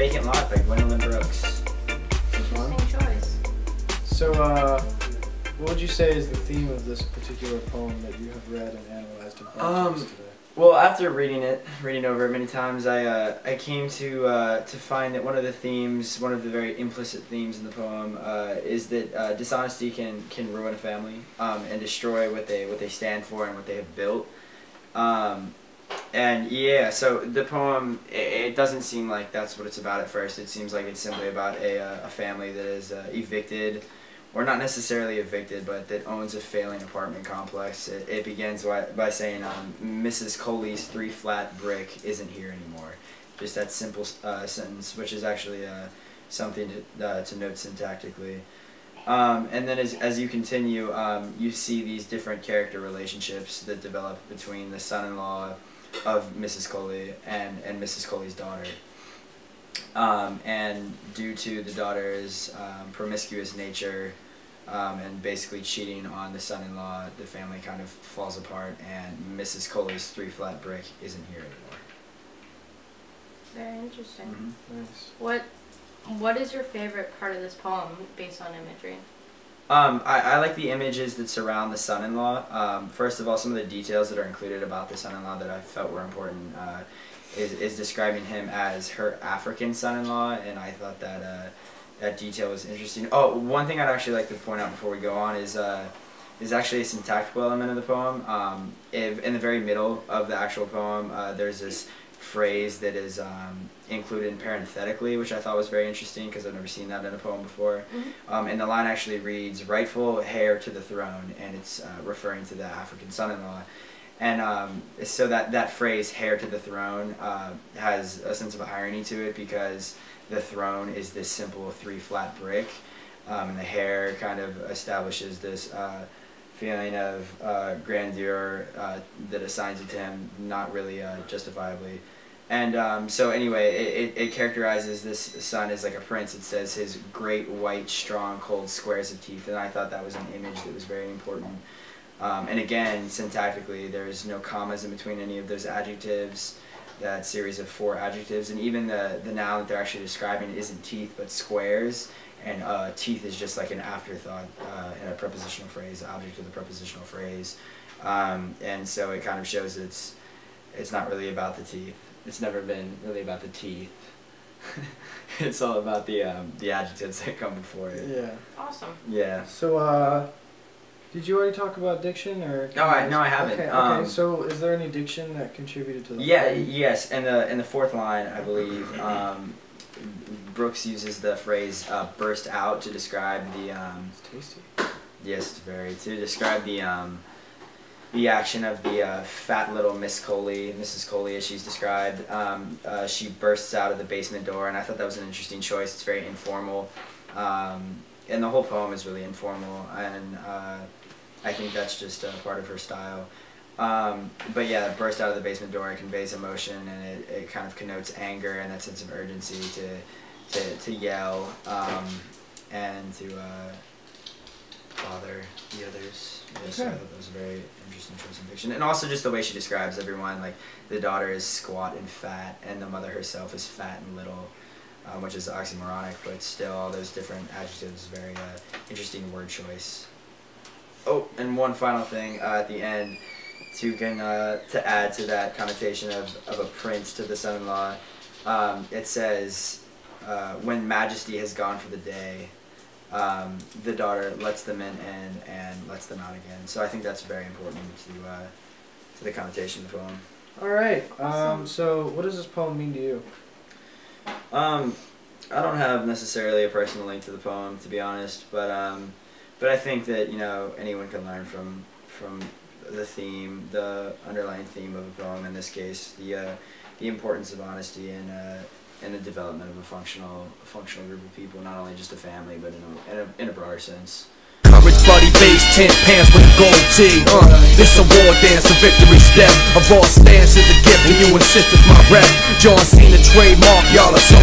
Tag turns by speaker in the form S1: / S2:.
S1: Vacant Lot by Gwendolyn Brooks.
S2: Interesting choice.
S3: So, what would you say is the theme of this particular poem that you have read and analyzed in projects today?
S1: Well, after reading over it many times, I came to find that one of the themes, one of the very implicit themes in the poem, is that dishonesty can ruin a family and destroy what they stand for and what they have built. And yeah, so the poem, it doesn't seem like that's what it's about at first. It seems like it's simply about a family that is evicted, or not necessarily evicted, but that owns a failing apartment complex. It begins by saying, Mrs. Coley's 3-flat brick isn't here anymore. Just that simple sentence, which is actually something to note syntactically. And then as you continue, you see these different character relationships that develop between the son-in-law of Mrs. Coley and Mrs. Coley's daughter. And due to the daughter's promiscuous nature and basically cheating on the son-in-law, the family kind of falls apart, and Mrs. Coley's 3-flat brick isn't here anymore.
S2: Very interesting.
S3: Mm-hmm. Nice.
S2: What is your favorite part of this poem based on imagery?
S1: I like the images that surround the son-in-law. First of all, some of the details that are included about the son-in-law that I felt were important is describing him as her African son-in-law, and I thought that that detail was interesting. Oh, one thing I'd actually like to point out before we go on is actually a syntactical element of the poem. In the very middle of the actual poem, there's this phrase that is included parenthetically, which I thought was very interesting because I've never seen that in a poem before. Mm-hmm. And the line actually reads, "rightful heir to the throne," and it's referring to the African son-in-law. And so that phrase, "heir to the throne," has a sense of irony to it because the throne is this simple 3-flat brick, and the heir kind of establishes this feeling of grandeur that assigns it to him, not really justifiably. And so anyway, it characterizes this son as like a prince. It says his great white, strong, cold squares of teeth, and I thought that was an image that was very important. And again, syntactically, there's no commas in between any of those adjectives, that series of 4 adjectives, and even the noun that they're actually describing isn't teeth but squares, and teeth is just like an afterthought in a prepositional phrase, the object of the prepositional phrase. And so it kind of shows it's not really about the teeth. It's never been really about the teeth. It's all about the adjectives that come before it.
S3: Yeah.
S2: Awesome.
S1: Yeah.
S3: So, did you already talk about diction, or?
S1: No, I haven't.
S3: Okay. So, is there any diction that contributed to the?
S1: Yeah. Yes. In the 4th line, I believe, Brooks uses the phrase "burst out" to describe the.
S3: It's tasty.
S1: Yes, it's very to describe the action of the fat little Miss Coley, Mrs. Coley as she's described. She bursts out of the basement door, and I thought that was an interesting choice. It's very informal, and the whole poem is really informal, and I think that's just part of her style. But yeah, burst out of the basement door, it conveys emotion, and it kind of connotes anger and that sense of urgency to yell and to bother the others. Yeah, so I thought that was a very interesting choice in fiction. And also just the way she describes everyone, like the daughter is squat and fat, and the mother herself is fat and little, which is oxymoronic, but still all those different adjectives, very interesting word choice. Oh, and one final thing at the end, to add to that connotation of a prince to the son-in-law, it says, when majesty has gone for the day, the daughter lets them in and lets them out again. So I think that's very important to the connotation of the poem.
S3: All right. So what does this poem mean to you?
S1: I don't have necessarily a personal link to the poem, to be honest, but I think that anyone can learn from the theme, the underlying theme of a poem. In this case, the importance of honesty and the development of a functional group of people, not only just a family, but in a broader sense.
S4: Courage, buddy, base, 10 pants with a gold tee. This a war dance, a victory step. A raw stance is a gift, and you insist it's my rep. John Cena trademark, y'all are so.